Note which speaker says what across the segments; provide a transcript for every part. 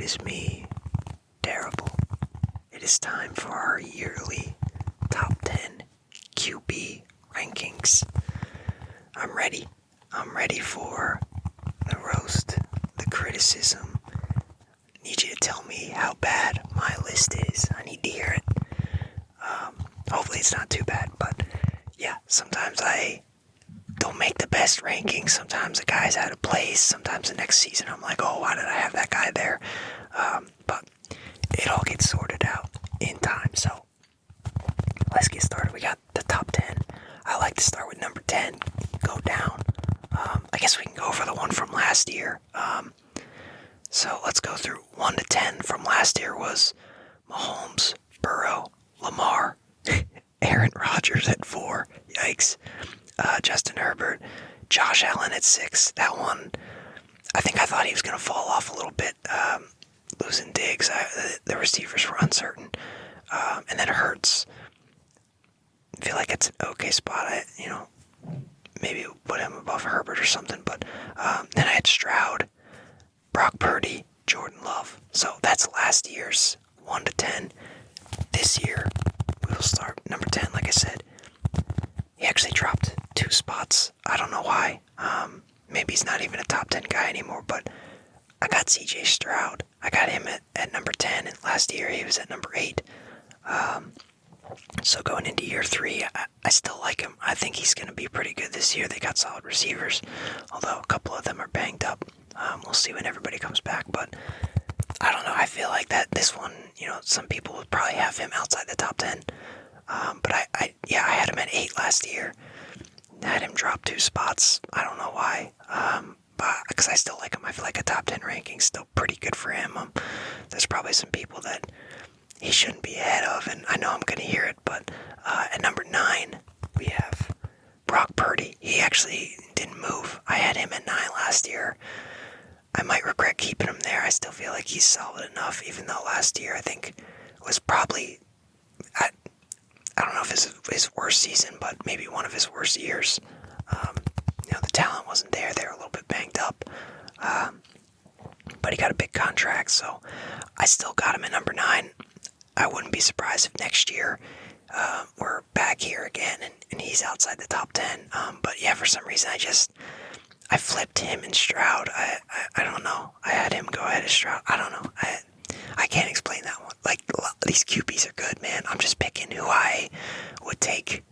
Speaker 1: is me. Terrible. It is time for our yearly top 10 QB rankings. I'm ready. I'm ready for the roast, the criticism. I need you to tell me how bad my list is. I need to hear it. Hopefully it's not too bad, but yeah, sometimes I don't make the best rankings. Sometimes a guy's out of place. Sometimes the next season I'm like, oh, why did I have that guy there? But it all gets sorted out in time. So let's get started. We got the top 10. I like to start with number 10, go down. I guess we can go for the one from last year. So let's go through 1 to 10 from last year was Mahomes, Burrow, Lamar, Aaron Rodgers at 4. Yikes. Justin Herbert, Josh Allen at 6. That one, I thought he was going to fall off a little bit, losing Diggs. The receivers were uncertain. And then Hurts. I feel like it's an okay spot. Maybe put him above Herbert or something. But then I had Stroud, Brock Purdy, Jordan Love. So that's last year's 1 to 10. This year, we will start number 10, like I said. He actually dropped 2 spots. I don't know why. Maybe he's not even a top 10 guy anymore, but I got CJ Stroud. I got him at number 10, and last year he was at number 8. So going into year 3, I still like him. I think he's going to be pretty good this year. They got solid receivers, although a couple of them are banged up. We'll see when everybody comes back, but I don't know. I feel like that this one, some people would probably have him outside the top 10. But I had him at 8 last year. I had him drop 2 spots. I don't know why. But because I still like him. I feel like a top 10 ranking is still pretty good for him. There's probably some people that he shouldn't be ahead of, and I know I'm going to hear it. But at number 9, we have Brock Purdy. He actually didn't move. I had him at 9 last year. I might regret keeping him there. I still feel like he's solid enough, even though last year I think was probably... I don't know if it's his worst season, but maybe one of his worst years. The talent wasn't there. They were a little bit banged up. But he got a big contract, so I still got him at number 9. I wouldn't be surprised if next year we're back here again and he's outside the top 10. But yeah, for some reason I flipped him and Stroud. I don't know. I had him go ahead of Stroud. I don't know. I can't explain that one. Like, these QBs are good, man. I'm just picking who I would take,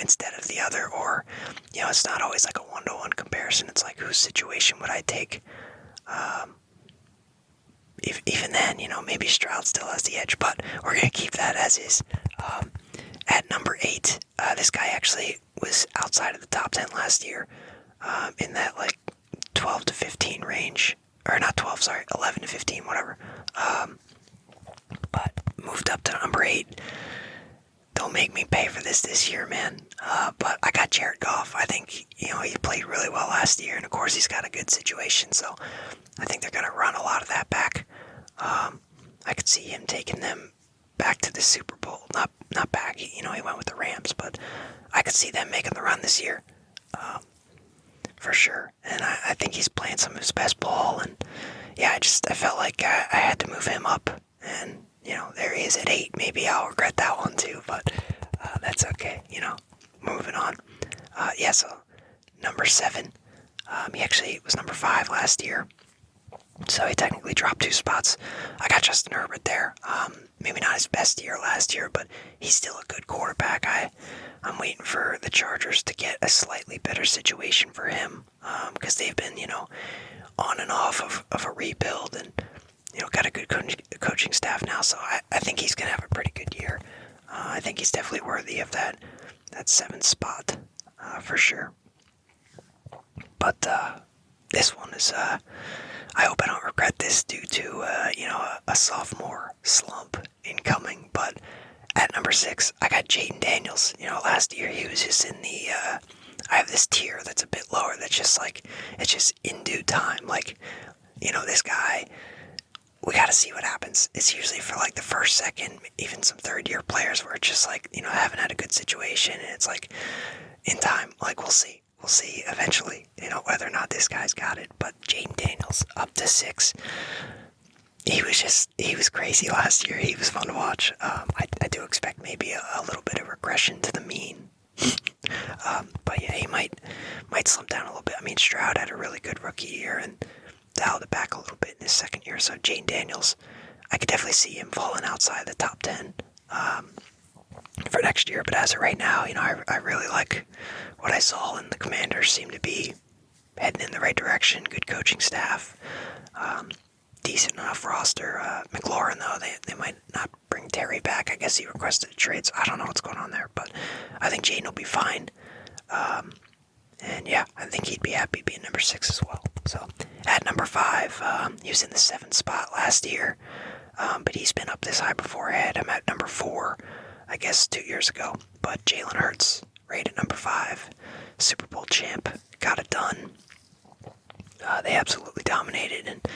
Speaker 1: instead of the other. Or, it's not always like a one-to-one comparison. It's like, whose situation would I take? Even then, maybe Stroud still has the edge. But we're going to keep that as is. At number 8, this guy actually was outside of the top 10 last year. In that, 12 to 15 range. Or not 12, sorry, 11 to 15, whatever. But moved up to number 8. Don't make me pay for this year, man. But I got Jared Goff. I think, he played really well last year. And, of course, he's got a good situation. So I think they're going to run a lot of that back. I could see him taking them back to the Super Bowl. Not back. He went with the Rams. But I could see them making the run this year. For sure. And I think he's playing some of his best ball. And, yeah, I felt like I had to move him up. And, there he is at 8. Maybe I'll regret that one too, but that's okay, moving on. So number 7, he actually was number 5 last year, so he technically dropped 2 spots. I got Justin Herbert there. Maybe not his best year last year, but he's still a good quarterback. I'm waiting for the Chargers to get a slightly better situation for him, because they've been, on and off of a rebuild, and got a good coaching staff now, so I think he's going to have a pretty good year. I think he's definitely worthy of that 7th spot, for sure. But this one is, I hope I don't regret this due to, a sophomore slump incoming, but at number 6, I got Jaden Daniels. Last year he was just in the, I have this tier that's a bit lower that's just it's just in due time. This guy, we got to see what happens. It's usually for the first, second, even some third-year players where it's just haven't had a good situation, and it's in time. We'll see. We'll see eventually, whether or not this guy's got it. But Jaden Daniels up to 6. he was crazy last year. He was fun to watch. I do expect maybe a little bit of regression to the mean. But yeah, he might slump down a little bit. I mean, Stroud had a really good rookie year and dialed it back a little bit in his second year. So Jaden Daniels, I could definitely see him falling outside the top 10 for next year. But as of right now, I really like what I saw, and the Commanders seem to be heading in the right direction. Good coaching staff, decent enough roster. McLaurin, though, they might not bring Terry back. I guess he requested a trade, so I don't know what's going on there. But I think Jaden will be fine. And yeah, I think he'd be happy being number 6 as well. So at number 5, he was in the 7th spot last year, but he's been up this high before. I had him at number 4, I guess 2 years ago. But Jalen Hurts, rated number 5, Super Bowl champ, got it done. They absolutely dominated, and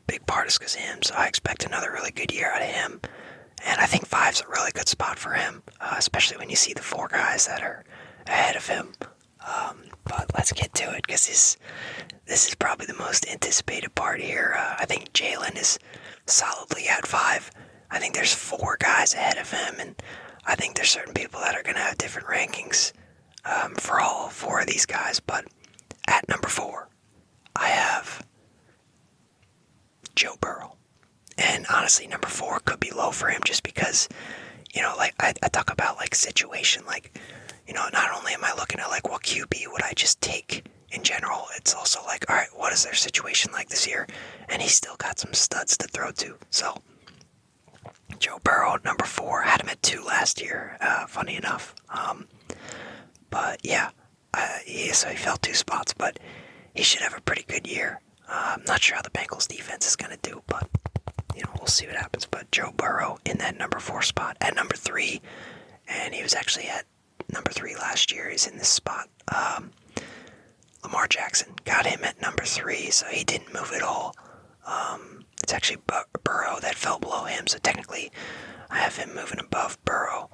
Speaker 1: big part is because of him. So I expect another really good year out of him. And I think 5's a really good spot for him, especially when you see the 4 guys that are ahead of him. But let's get to it, because this is probably the most anticipated part here. I think Jalen is solidly at 5. I think there's 4 guys ahead of him, and I think there's certain people that are going to have different rankings for all 4 of these guys. But at number 4, I have Joe Burrow. And honestly, number 4 could be low for him just because, like I talk about like situation, like, not only am I looking at like what QB would I just take in general, it's also like, all right, what is their situation like this year? And he's still got some studs to throw to. So Joe Burrow, number 4, had him at 2 last year, funny enough. But yeah, so he fell 2 spots, but he should have a pretty good year. I'm not sure how the Bengals defense is going to do, but we'll see what happens. But Joe Burrow in that number 4 spot. At number 3, and he was actually at number 3 last year, he's in this spot. Lamar Jackson, got him at number 3, so he didn't move at all. It's actually Burrow that fell below him, so technically I have him moving above Burrow.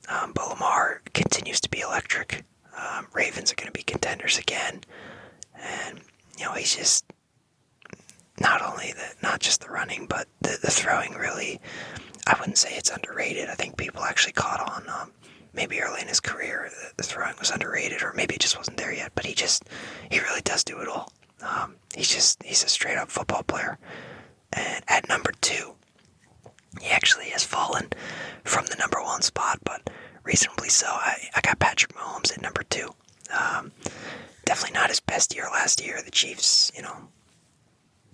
Speaker 1: But Lamar continues to be electric. Ravens are going to be contenders again. And, he's just not just the running, but the throwing really, I wouldn't say it's underrated. I think people actually caught on, maybe early in his career, the throwing was underrated, or maybe it just wasn't there yet, but he really does do it all. He's a straight up football player. And at number 2, he actually has fallen from the number 1 spot, but reasonably so. I got Patrick Mahomes at number 2. Definitely not his best year last year. The Chiefs,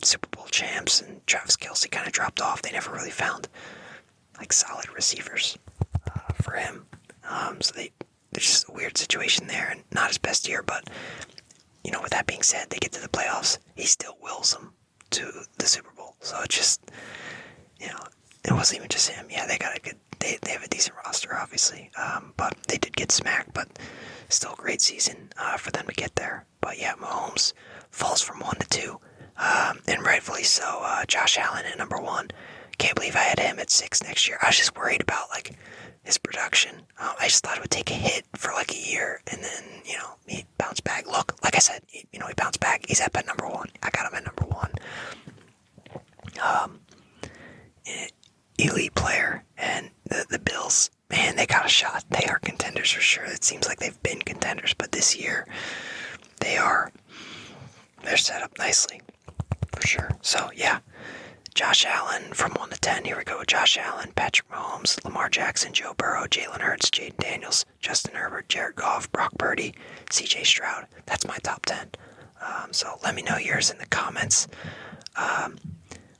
Speaker 1: Super Bowl champs, and Travis Kelce kind of dropped off. They never really found like solid receivers for him. So there's just a weird situation there, and not his best year. But with that being said, they get to the playoffs. He still wills them to the Super Bowl. So it just, it wasn't even just him. Yeah, they got a good. They have a decent roster, obviously. But they did get smacked. But still a great season for them to get there. But yeah, Mahomes falls from 1 to 2. And rightfully so. Josh Allen at number 1. Can't believe I had him at 6 next year. I was just worried about like his production. I just thought it would take a hit for like a year, and then he bounced back. Look, like I said, he bounced back. He's at number 1. I got him at number 1. Elite player, and the Bills, man, they got a shot. They are contenders for sure. It seems like they've been contenders, but this year they're set up nicely for sure. So yeah, Josh Allen from 1 to 10. Here we go. Josh Allen, Patrick Mahomes, Lamar Jackson, Joe Burrow, Jalen Hurts, Jaden Daniels, Justin Herbert, Jared Goff, Brock Purdy, CJ Stroud. That's my top 10. So let me know yours in the comments.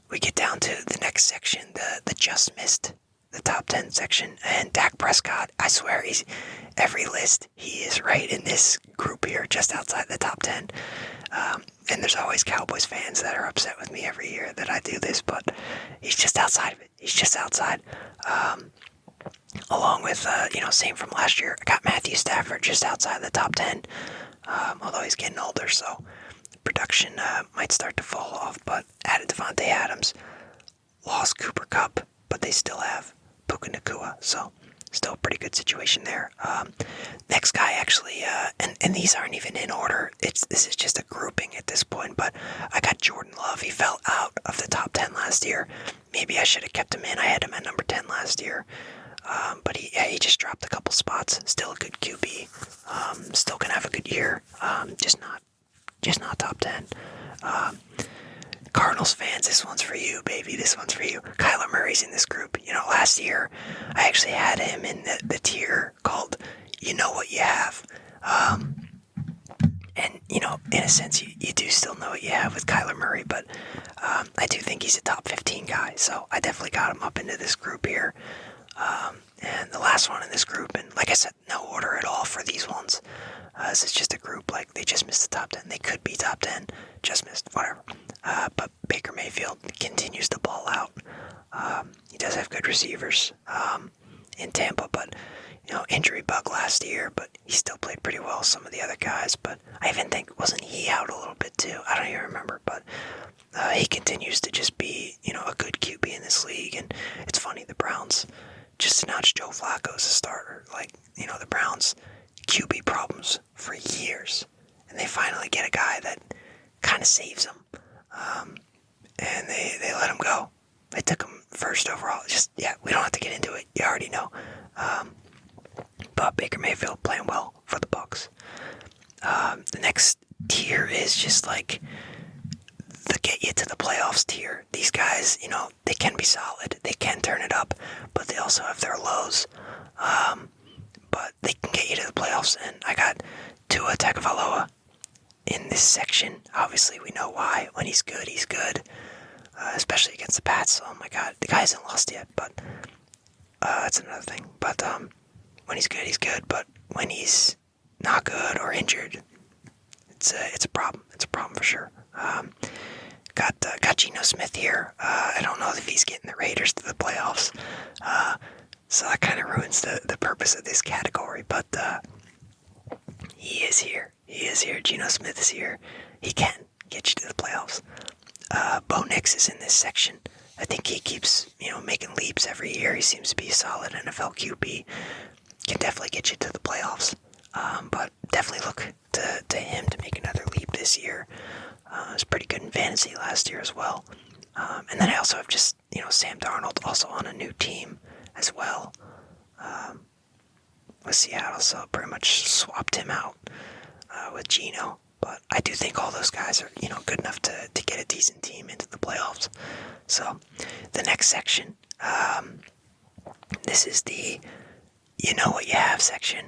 Speaker 1: We get down to the next section, the just missed the top 10 section, and Dak Prescott. I swear, every list he is right in this group here, just outside the top 10. And there's always Cowboys fans that are upset with me every year that I do this, but he's just outside of it. He's just outside. Along with, same from last year. I got Matthew Stafford just outside the top 10, although he's getting older, so production might start to fall off. But added Devontae Adams, lost Cooper Kupp, but they still have Puka Nacua, so still a pretty good situation there. Next guy, actually, and these aren't even in order. This is just a grouping at this point, but I got Jordan Love. He fell out of the top 10 last last year. Maybe I should have kept him in. I had him at number 10 last year. But he just dropped a couple spots. Still a good QB. Still gonna have a good year. Just not top 10. Cardinals fans, this one's for you, baby. This one's for you. Kyler Murray's in this group. Last year I actually had him in the tier called "You Know What You Have." And, in a sense, you do still know what you have with Kyler Murray, but I do think he's a top 15 guy, so I definitely got him up into this group here. And the last one in this group, and like I said, no order at all for these ones. This is just a group, like, they just missed the top 10. They could be top 10, just missed, whatever. But Baker Mayfield continues to ball out. He does have good receivers in Tampa, but injury bug last year, but he still played pretty well, some of the other guys, but I even think, wasn't he out a little bit too? I don't even remember, but he continues to just be, a good QB in this league, and it's funny, the Browns just announced Joe Flacco as a starter. Like, the Browns QB problems for years, and they finally get a guy that kind of saves them, and they let him go. They took him first overall. We don't have to get into it. You already know. But Baker Mayfield playing well for the Bucs. The next tier is just like the get you to the playoffs tier. These guys, they can be solid. They can turn it up, but they also have their lows. But they can get you to the playoffs, and I got Tua Tagovailoa in this section. Obviously, we know why. When he's good, he's good. Especially against the Pats. Oh my God, the guy hasn't lost yet, but that's another thing. But when he's good, he's good. But when he's not good or injured, it's a problem. It's a problem for sure. Got Geno Smith here. I don't know if he's getting the Raiders to the playoffs. So that kind of ruins the purpose of this category. But he is here. He is here. Geno Smith is here. He can get you to the playoffs. Bo Nix is in this section. I think he keeps, making leaps every year. He seems to be a solid NFL QB. Can definitely get you to the playoffs. But definitely look to him to make another leap this year. It was pretty good in fantasy last year as well. And then I also have just, Sam Darnold also on a new team as well. With Seattle, so pretty much swapped him out with Geno. But I do think all those guys are, good enough to get a decent team into the playoffs. So, the next section, this is the you know what you have section.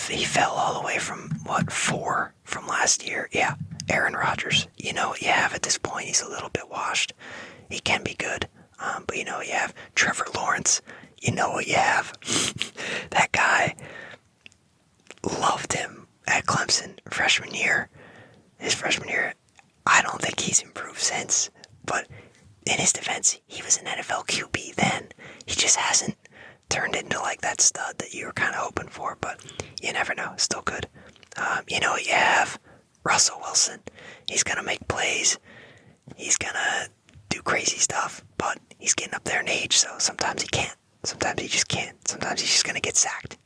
Speaker 1: He fell all the way from, 4 from last year? Yeah, Aaron Rodgers. You know what you have at this point. He's a little bit washed. He can be good, but you know what you have. Trevor Lawrence. You know what you have. That guy, loved him at Clemson freshman year. His freshman year, I don't think he's improved since. But in his defense, he was an NFL QB then. He just hasn't turned into like that stud that you were kind of hoping for. But you never know. Still good. You know what you have? Russell Wilson. He's going to make plays. He's going to do crazy stuff. But he's getting up there in age, so sometimes he can't. Sometimes he just can't. Sometimes he's just going to get sacked,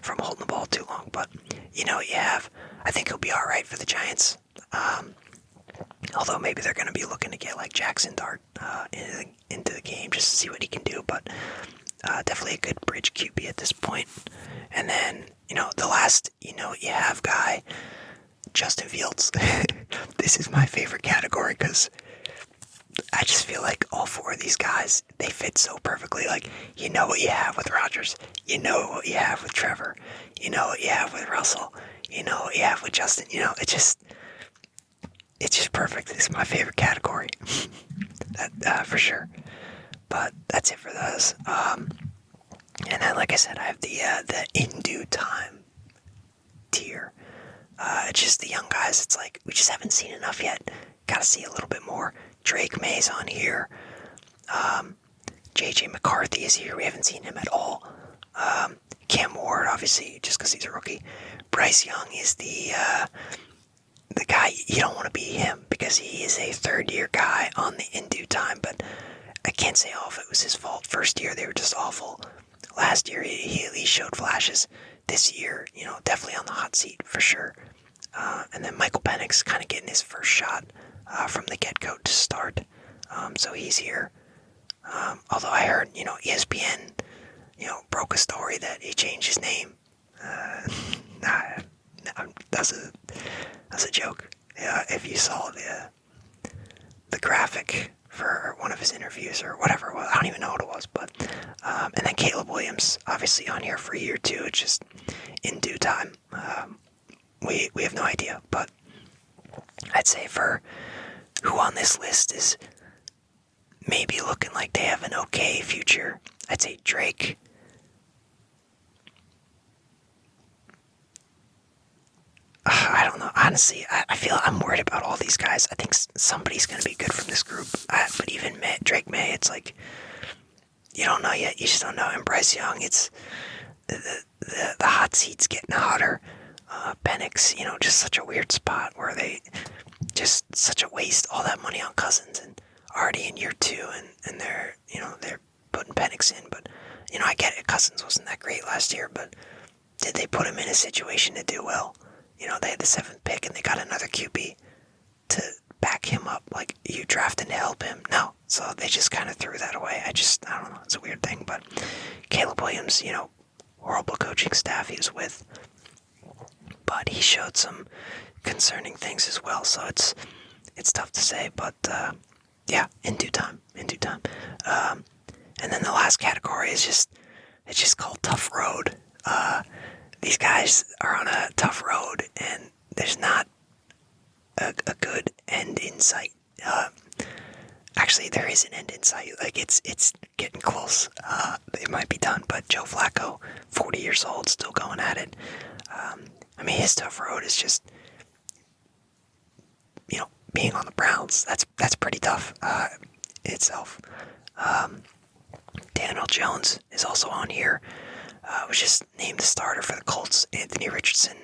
Speaker 1: from holding the ball too long. But you know what you have. I think he'll be all right for the Giants. Although maybe they're going to be looking to get like Jackson Dart into the game just to see what he can do. But definitely a good bridge QB at this point. And then, the last you know what you have guy, Justin Fields. This is my favorite category because I just feel like all 4 of these guys, they fit so perfectly. Like, you know what you have with Rodgers. You know what you have with Trevor. You know what you have with Russell. You know what you have with Justin. It's just perfect. This is my favorite category. That for sure. But that's it for those. And then, like I said, I have the in due time tier. It's just the young guys. It's like, we just haven't seen enough yet. Gotta see a little bit more. Drake May's on here. JJ McCarthy is here. We haven't seen him at all. Cam Ward, obviously, just because he's a rookie. Bryce Young is the guy. You don't want to be him because he is a third-year guy on the in due time. But I can't say all of it was his fault. First year, they were just awful. Last year, he at least showed flashes. This year, definitely on the hot seat for sure. And then Michael Penix kind of getting his first shot from the get-go to start. So he's here. Although I heard, ESPN, broke a story that he changed his name. That's a joke. If you saw the graphic for one of his interviews or whatever it was, I don't even know what it was, but and then Caleb Williams, obviously on here for a year or two. It's just in due time. We have no idea, but I'd say for who on this list is maybe looking like they have an okay future, I'd say Drake. I don't know. Honestly, I feel I'm worried about all these guys. I think somebody's going to be good from this group. But even Drake May, it's like, you don't know yet. You just don't know. And Bryce Young, it's the hot seat's getting hotter. Penix, just such a weird spot where they just such a waste, all that money on Cousins and already in year 2 and they're putting Penix in. But, I get it. Cousins wasn't that great last year, but did they put him in a situation to do well? They had the 7th pick and they got another QB to back him up. Like, you drafted to help him? No. So they just kind of threw that away. I don't know. It's a weird thing. But Caleb Williams, horrible coaching staff he was with. But he showed some concerning things as well. So it's tough to say. But, yeah, in due time. And then the last category is it's just called tough road. These guys are on a tough road, and there's not a good end in sight. Actually, there is an end in sight. Like, it's getting close. It might be done, but Joe Flacco, 40 years old, still going at it. His tough road is just, being on the Browns. That's pretty tough itself. Daniel Jones is also on here. Was just named the starter for the Colts. Anthony Richardson,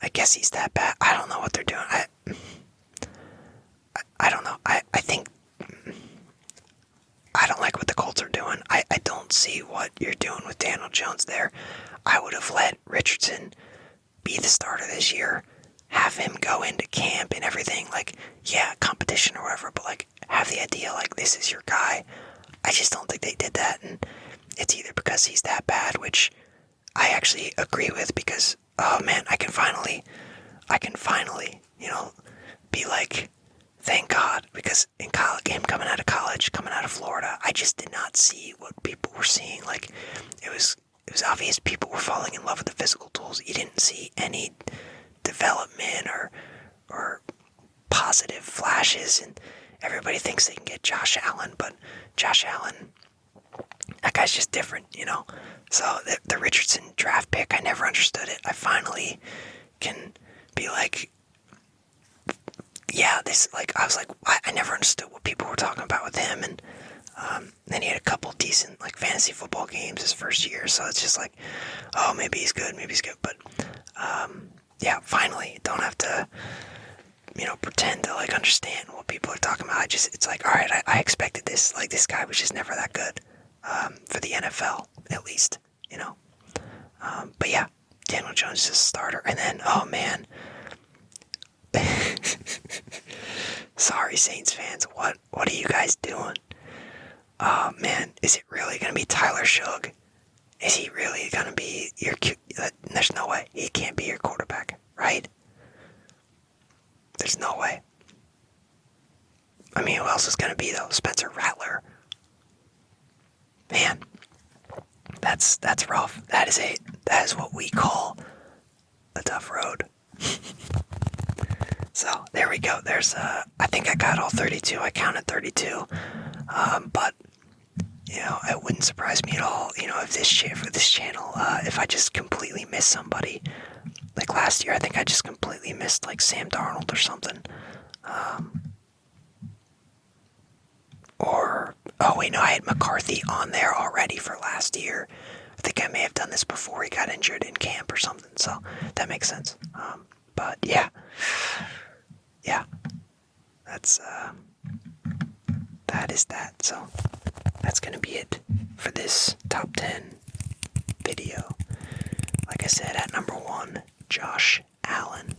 Speaker 1: I guess he's that bad. I don't know what they're doing. I don't know. I think I don't like what the Colts are doing. I don't see what you're doing with Daniel Jones there. I would have let Richardson be the starter this year, have him go into camp and everything. Like, yeah, competition or whatever, but like, have the idea like this is your guy. I just don't think they did that, and it's either because he's that bad, which I actually agree with, because, oh man, I can finally, be like, thank God, because in college, him coming out of college, coming out of Florida, I just did not see what people were seeing. Like, it was obvious people were falling in love with the physical tools. You didn't see any development or positive flashes, and everybody thinks they can get Josh Allen, but Josh Allen, that guy's just different, So the Richardson draft pick, I never understood it. I finally can be like, yeah, I was like, I never understood what people were talking about with him, and then he had a couple decent, fantasy football games his first year, so it's just like, oh, maybe he's good, but, yeah, finally, don't have to, pretend to, understand what people are talking about. It's like, alright, I expected this, this guy was just never that good. For the NFL, at least, but yeah, Daniel Jones is a starter, and then, oh man, sorry Saints fans, what are you guys doing? Oh man, is it really gonna be Tyler Shugg? Is he really gonna be your there's no way, he can't be your quarterback, right? There's no way. Who else is gonna be though? Spencer Rattler. Man, that's rough. That is what we call a tough road. So there we go. There's I think I got all 32. I counted 32. But it wouldn't surprise me at all. If for this channel, if I just completely miss somebody. Like last year, I think I just completely missed Sam Darnold or something. Oh wait, no, I had McCarthy on there already for last year. I think I may have done this before he got injured in camp or something, so that makes sense. But yeah, that is that. So that's gonna be it for this top 10 video. Like I said, at number 1, Josh Allen.